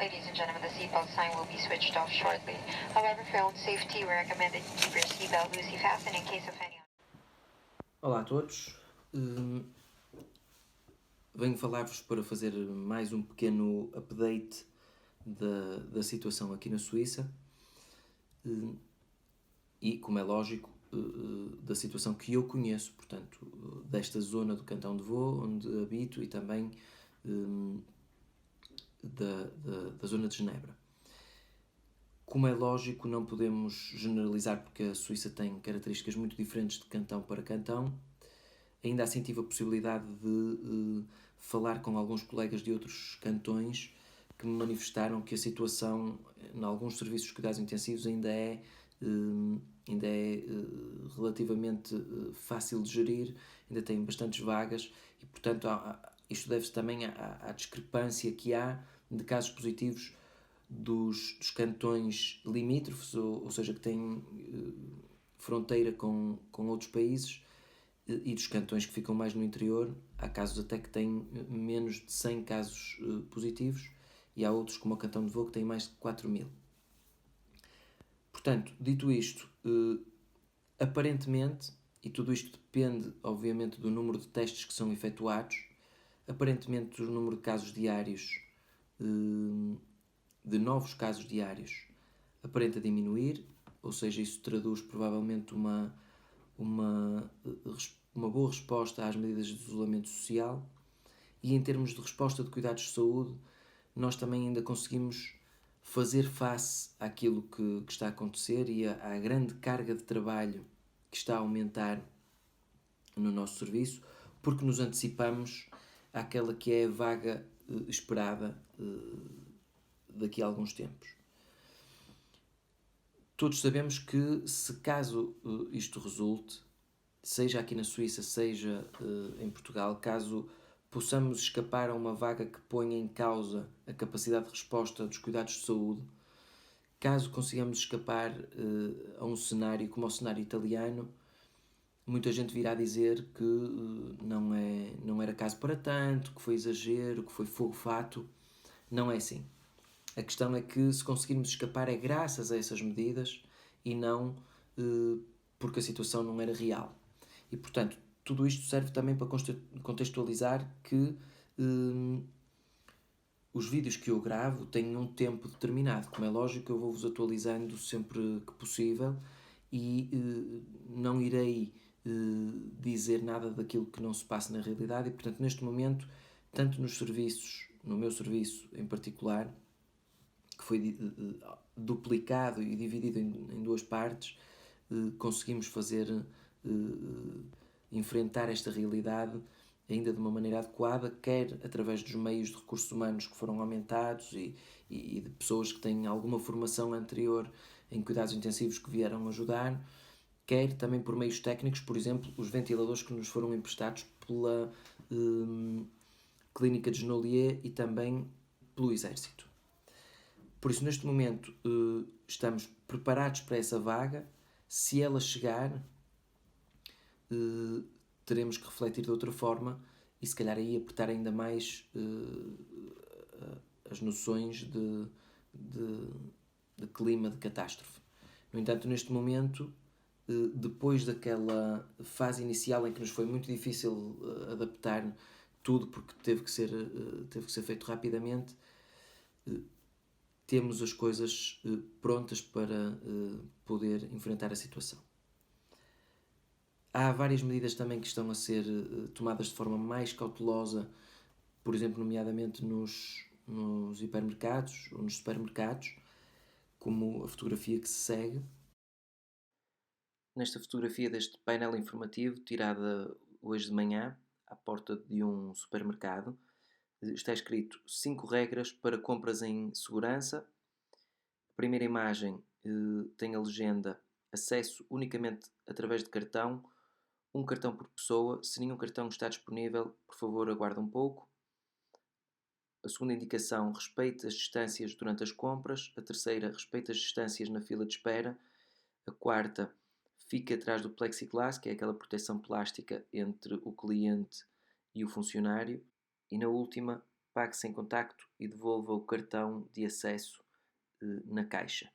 Ladies and gentlemen, the seatbelt sign will be switched off shortly. However, for your own safety, we recommend that you keep your seatbelt loosely fastened in case of any. Olá a todos, venho falar-vos para fazer mais um pequeno update da situação aqui na Suíça e, como é lógico, da situação que eu conheço, portanto, desta zona do Cantão de Vaud, onde habito, e também da zona de Genebra. Como é lógico, não podemos generalizar porque a Suíça tem características muito diferentes de cantão para cantão. Ainda assim tive a possibilidade de falar com alguns colegas de outros cantões que me manifestaram que a situação em alguns serviços de cuidados intensivos ainda é relativamente fácil de gerir, ainda tem bastantes vagas e, portanto, isto deve-se também à discrepância que há de casos positivos dos cantões limítrofes, ou seja, que têm fronteira com outros países, e dos cantões que ficam mais no interior. Há casos até que têm menos de 100 casos positivos e há outros, como o Cantão de Vaud, que têm mais de 4.000. Portanto, dito isto, aparentemente, e tudo isto depende obviamente do número de testes que são efetuados, aparentemente o número de casos diários, de novos casos diários, aparenta diminuir, ou seja, isso traduz provavelmente uma boa resposta às medidas de isolamento social. E em termos de resposta de cuidados de saúde, nós também ainda conseguimos fazer face àquilo que está a acontecer e à grande carga de trabalho que está a aumentar no nosso serviço, porque nos antecipamos àquela que é a vaga esperada daqui a alguns tempos. Todos sabemos que, se caso isto resulte, seja aqui na Suíça, seja em Portugal, caso possamos escapar a uma vaga que ponha em causa a capacidade de resposta dos cuidados de saúde, caso consigamos escapar a um cenário como o cenário italiano, muita gente virá dizer que não era caso para tanto, que foi exagero, que foi fogo-fato. Não é assim. A questão é que, se conseguirmos escapar, é graças a essas medidas e não porque a situação não era real. E, portanto, tudo isto serve também para contextualizar que os vídeos que eu gravo têm um tempo determinado. Como é lógico, eu vou-vos atualizando sempre que possível e não irei dizer nada daquilo que não se passa na realidade. E, portanto, neste momento, tanto nos serviços, no meu serviço em particular, que foi duplicado e dividido em duas partes, conseguimos enfrentar esta realidade ainda de uma maneira adequada, quer através dos meios de recursos humanos que foram aumentados e de pessoas que têm alguma formação anterior em cuidados intensivos que vieram ajudar, quer também por meios técnicos, por exemplo, os ventiladores que nos foram emprestados pela Clínica de Genolier e também pelo Exército. Por isso, neste momento, estamos preparados para essa vaga. Se ela chegar, teremos que refletir de outra forma e, se calhar, aí apertar ainda mais as noções de clima de catástrofe. No entanto, neste momento, depois daquela fase inicial em que nos foi muito difícil adaptar tudo, porque teve que ser feito rapidamente, temos as coisas prontas para poder enfrentar a situação. Há várias medidas também que estão a ser tomadas de forma mais cautelosa, por exemplo, nomeadamente nos hipermercados ou nos supermercados, como a fotografia que se segue. Nesta fotografia deste painel informativo, tirada hoje de manhã, à porta de um supermercado, está escrito 5 regras para compras em segurança. A primeira imagem tem a legenda: acesso unicamente através de cartão, um cartão por pessoa. Se nenhum cartão está disponível, por favor aguarde um pouco. A segunda indicação: respeite as distâncias durante as compras. A terceira: respeite as distâncias na fila de espera. A quarta: fique atrás do plexiglass, que é aquela proteção plástica entre o cliente e o funcionário. E na última, pague sem contacto e devolva o cartão de acesso na caixa.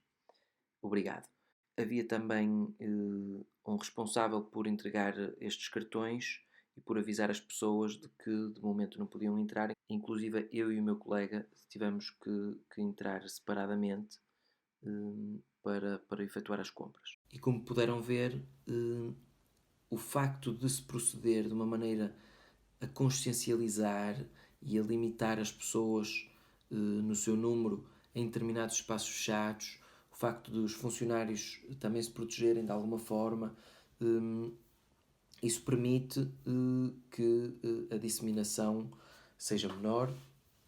Obrigado. Havia também um responsável por entregar estes cartões e por avisar as pessoas de que de momento não podiam entrar. Inclusive eu e o meu colega tivemos que entrar separadamente para efetuar as compras. E como puderam ver, o facto de se proceder de uma maneira a consciencializar e a limitar as pessoas no seu número em determinados espaços fechados, o facto dos funcionários também se protegerem de alguma forma, isso permite que a disseminação seja menor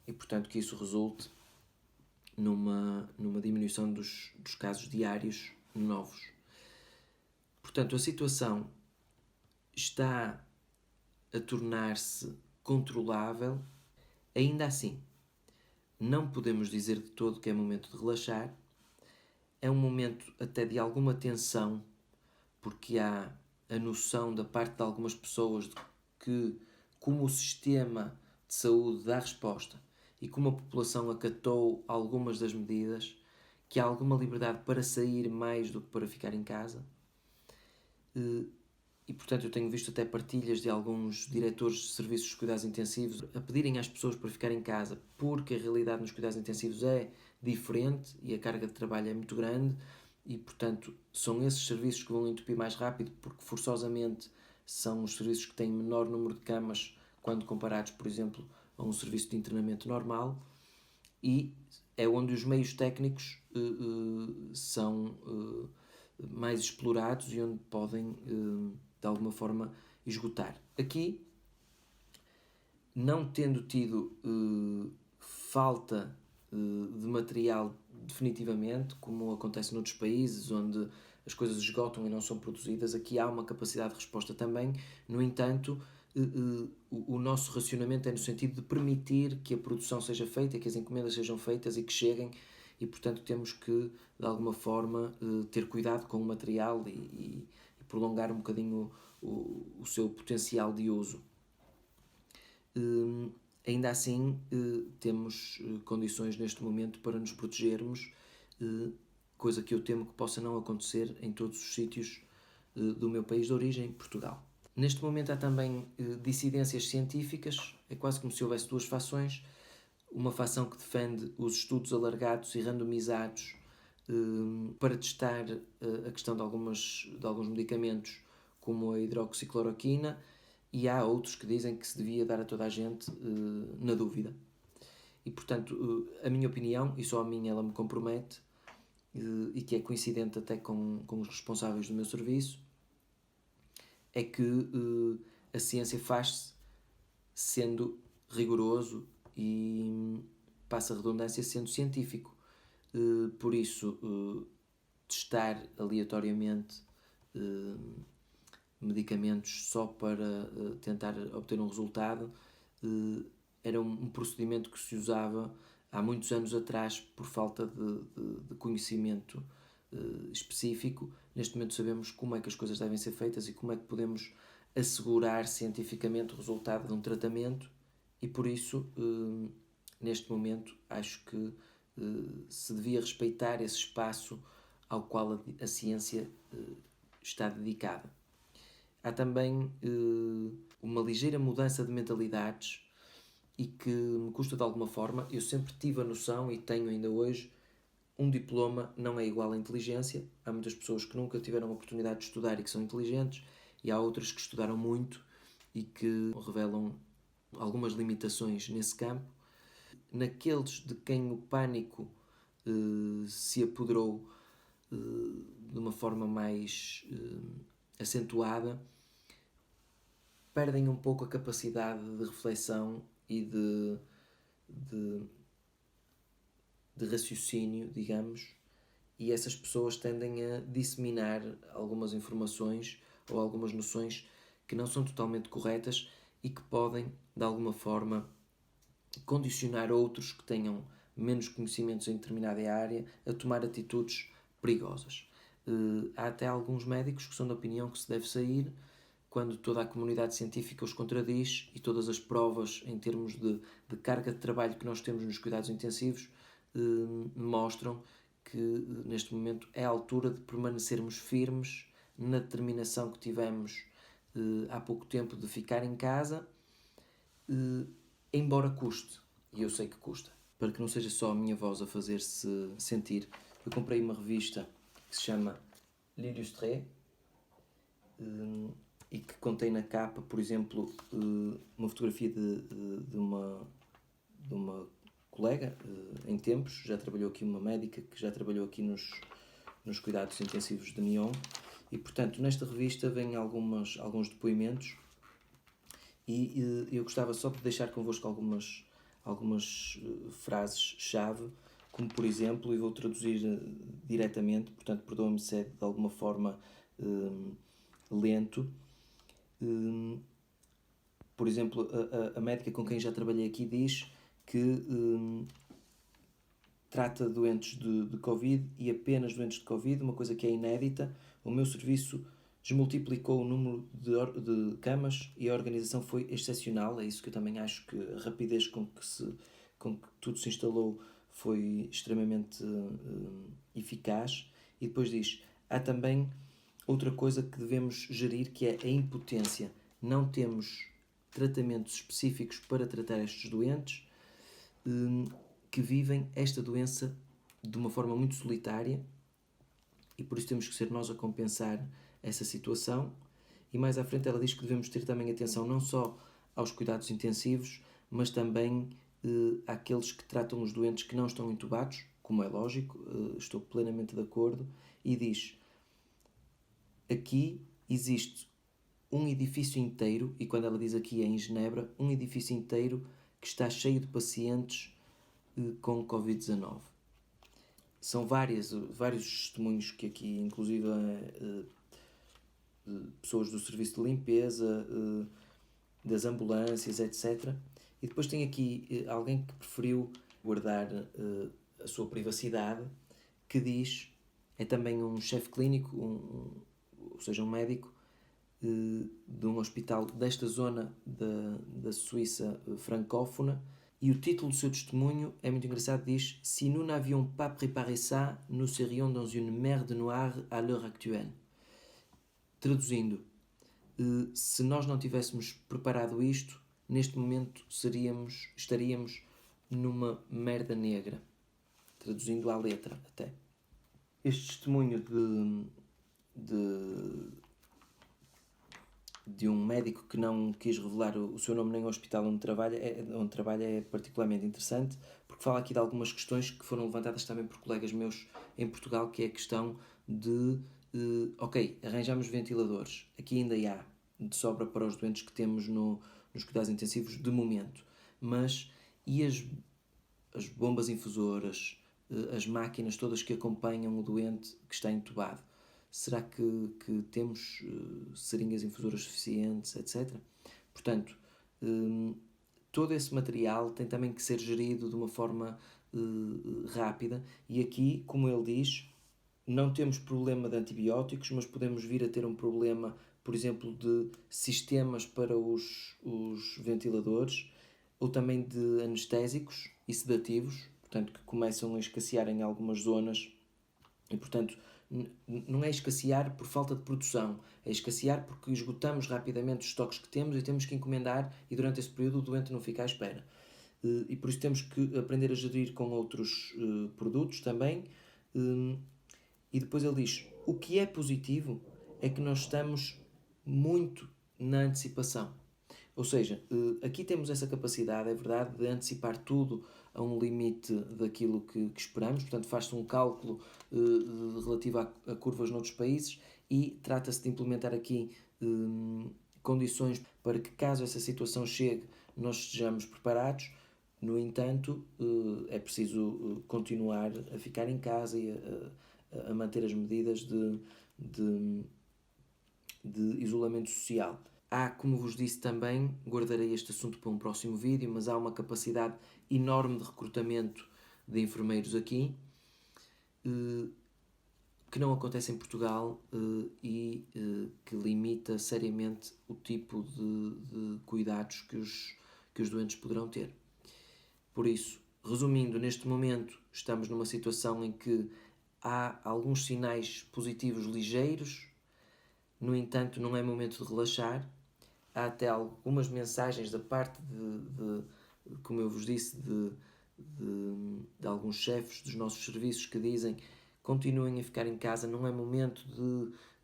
e, portanto, que isso resulte numa diminuição dos casos diários novos. Portanto, a situação está a tornar-se controlável. Ainda assim, não podemos dizer de todo que é momento de relaxar. É um momento até de alguma tensão, porque há a noção da parte de algumas pessoas de que, como o sistema de saúde dá resposta e como a população acatou algumas das medidas, que há alguma liberdade para sair mais do que para ficar em casa. E, portanto, eu tenho visto até partilhas de alguns diretores de serviços de cuidados intensivos a pedirem às pessoas para ficar em casa, porque a realidade nos cuidados intensivos é diferente e a carga de trabalho é muito grande e, portanto, são esses serviços que vão entupir mais rápido, porque forçosamente são os serviços que têm menor número de camas quando comparados, por exemplo, a um serviço de internamento normal, e é onde os meios técnicos são mais explorados e onde podem de alguma forma esgotar. Aqui, não tendo tido falta de material definitivamente, como acontece noutros países onde as coisas esgotam e não são produzidas, aqui há uma capacidade de resposta também. No entanto, o nosso racionamento é no sentido de permitir que a produção seja feita, que as encomendas sejam feitas e que cheguem, e portanto temos que de alguma forma ter cuidado com o material e prolongar um bocadinho o seu potencial de uso. Ainda assim, temos condições neste momento para nos protegermos, coisa que eu temo que possa não acontecer em todos os sítios do meu país de origem, Portugal. Neste momento há também dissidências científicas, é quase como se houvesse duas fações. Uma fação que defende os estudos alargados e randomizados para testar a questão de alguns medicamentos, como a hidroxicloroquina, e há outros que dizem que se devia dar a toda a gente na dúvida. E, portanto, a minha opinião, e só a minha ela me compromete, e que é coincidente até com os responsáveis do meu serviço, é que a ciência faz-se sendo rigoroso e, passa a redundância, sendo científico. Por isso, testar aleatoriamente medicamentos só para tentar obter um resultado era um procedimento que se usava há muitos anos atrás por falta de conhecimento específico. Neste momento sabemos como é que as coisas devem ser feitas e como é que podemos assegurar cientificamente o resultado de um tratamento, e por isso neste momento acho que se devia respeitar esse espaço ao qual a ciência está dedicada. Há também uma ligeira mudança de mentalidades e que me custa de alguma forma. Eu sempre tive a noção, e tenho ainda hoje, um diploma não é igual à inteligência. Há muitas pessoas que nunca tiveram a oportunidade de estudar e que são inteligentes, e há outras que estudaram muito e que revelam algumas limitações nesse campo. Naqueles de quem o pânico se apoderou de uma forma mais acentuada, perdem um pouco a capacidade de reflexão e de raciocínio, digamos, e essas pessoas tendem a disseminar algumas informações ou algumas noções que não são totalmente corretas e que podem, de alguma forma, condicionar outros que tenham menos conhecimentos em determinada área a tomar atitudes perigosas. Há até alguns médicos que são da opinião que se deve sair quando toda a comunidade científica os contradiz e todas as provas em termos de carga de trabalho que nós temos nos cuidados intensivos mostram que neste momento é a altura de permanecermos firmes na determinação que tivemos há pouco tempo de ficar em casa, embora custe, e eu sei que custa. Para que não seja só a minha voz a fazer-se sentir, eu comprei uma revista que se chama L'Illustré e que contém na capa, por exemplo, uma fotografia de uma colega em tempos, já trabalhou aqui, uma médica que já trabalhou aqui nos cuidados intensivos de Nyon, e portanto nesta revista vêm alguns depoimentos e eu gostava só de deixar convosco algumas frases-chave, como por exemplo, e vou traduzir diretamente, portanto perdoa-me se é de alguma forma lento. Por exemplo, a médica com quem já trabalhei aqui diz que trata doentes de Covid e apenas doentes de Covid, uma coisa que é inédita. O meu serviço desmultiplicou o número de camas e a organização foi excepcional. É isso que eu também acho, que a rapidez com que tudo se instalou foi extremamente eficaz. E depois diz, há também outra coisa que devemos gerir, que é a impotência. Não temos tratamentos específicos para tratar estes doentes que vivem esta doença de uma forma muito solitária, e por isso temos que ser nós a compensar essa situação. E mais à frente ela diz que devemos ter também atenção não só aos cuidados intensivos, mas também àqueles que tratam os doentes que não estão entubados, como é lógico, estou plenamente de acordo, e diz, aqui existe um edifício inteiro, e quando ela diz aqui é em Genebra, um edifício inteiro que está cheio de pacientes com Covid-19. São vários testemunhos que aqui, inclusive pessoas do serviço de limpeza, das ambulâncias, etc. E depois tem aqui alguém que preferiu guardar a sua privacidade, que diz, é também um chefe clínico, ou seja, um médico, de um hospital desta zona da Suíça francófona, e o título do seu testemunho é muito engraçado, diz: Si nous n'avions pas préparé ça, nous serions dans une merde noire à l'heure actuelle. Traduzindo, se nós não tivéssemos preparado isto, neste momento estaríamos numa merda negra. Traduzindo à letra até. Este testemunho de um médico que não quis revelar o seu nome nem o hospital onde trabalha é particularmente interessante, porque fala aqui de algumas questões que foram levantadas também por colegas meus em Portugal, que é a questão de ok, arranjamos ventiladores, aqui ainda há de sobra para os doentes que temos nos cuidados intensivos de momento, mas e as bombas infusoras, as máquinas todas que acompanham o doente que está entubado? Será que temos seringas infusoras suficientes, etc? Portanto, todo esse material tem também que ser gerido de uma forma rápida, e aqui, como ele diz, não temos problema de antibióticos, mas podemos vir a ter um problema, por exemplo, de sistemas para os ventiladores, ou também de anestésicos e sedativos, portanto, que começam a escassear em algumas zonas, e portanto não é escassear por falta de produção, é escassear porque esgotamos rapidamente os estoques que temos e temos que encomendar, e durante esse período o doente não fica à espera. E por isso temos que aprender a gerir com outros produtos também. E depois ele diz, o que é positivo é que nós estamos muito na antecipação. Ou seja, aqui temos essa capacidade, é verdade, de antecipar tudo a um limite daquilo que esperamos. Portanto, faz-se um cálculo relativo a curvas noutros países e trata-se de implementar aqui condições para que, caso essa situação chegue, nós estejamos preparados. No entanto, é preciso continuar a ficar em casa e a manter as medidas de isolamento social. Há, como vos disse também, guardarei este assunto para um próximo vídeo, mas há uma capacidade enorme de recrutamento de enfermeiros aqui. que não acontece em Portugal e que limita seriamente o tipo de cuidados que os doentes poderão ter. Por isso, resumindo, neste momento estamos numa situação em que há alguns sinais positivos ligeiros, no entanto não é momento de relaxar. Há até algumas mensagens da parte como eu vos disse, de alguns chefes dos nossos serviços que dizem: continuem a ficar em casa, não é momento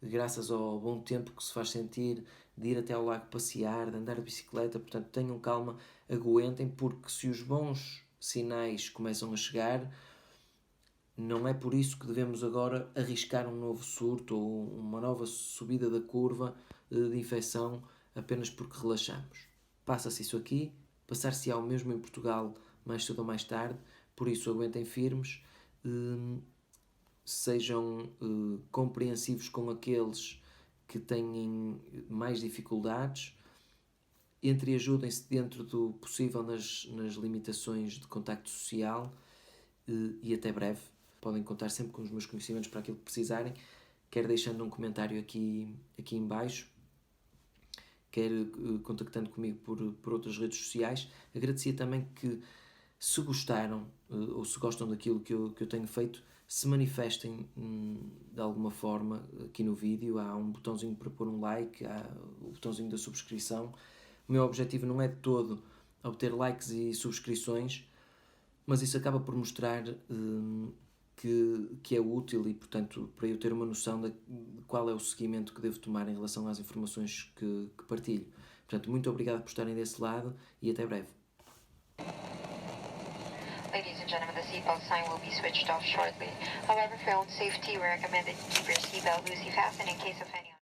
graças ao bom tempo que se faz sentir, de ir até ao lago passear, de andar de bicicleta. Portanto, tenham calma, aguentem, porque se os bons sinais começam a chegar, não é por isso que devemos agora arriscar um novo surto ou uma nova subida da curva de infecção apenas porque relaxamos. Passa-se isso aqui, passar-se-á o mesmo em Portugal mais cedo ou mais tarde, por isso aguentem firmes, sejam compreensivos com aqueles que têm mais dificuldades, entreajudem-se dentro do possível nas limitações de contacto social e até breve. Podem contar sempre com os meus conhecimentos para aquilo que precisarem, quer deixando um comentário aqui em baixo, quer contactando comigo por outras redes sociais. Agradecia também que, se gostaram ou se gostam daquilo que eu tenho feito, se manifestem de alguma forma aqui no vídeo. Há um botãozinho para pôr um like, há o botãozinho da subscrição. O meu objetivo não é de todo obter likes e subscrições, mas isso acaba por mostrar que é útil e, portanto, para eu ter uma noção de qual é o seguimento que devo tomar em relação às informações que partilho. Portanto, muito obrigado por estarem desse lado e até breve. Ladies and gentlemen, the seatbelt sign will be switched off shortly. However, for your own safety, we recommend that you keep your seatbelt loosely fastened in case of any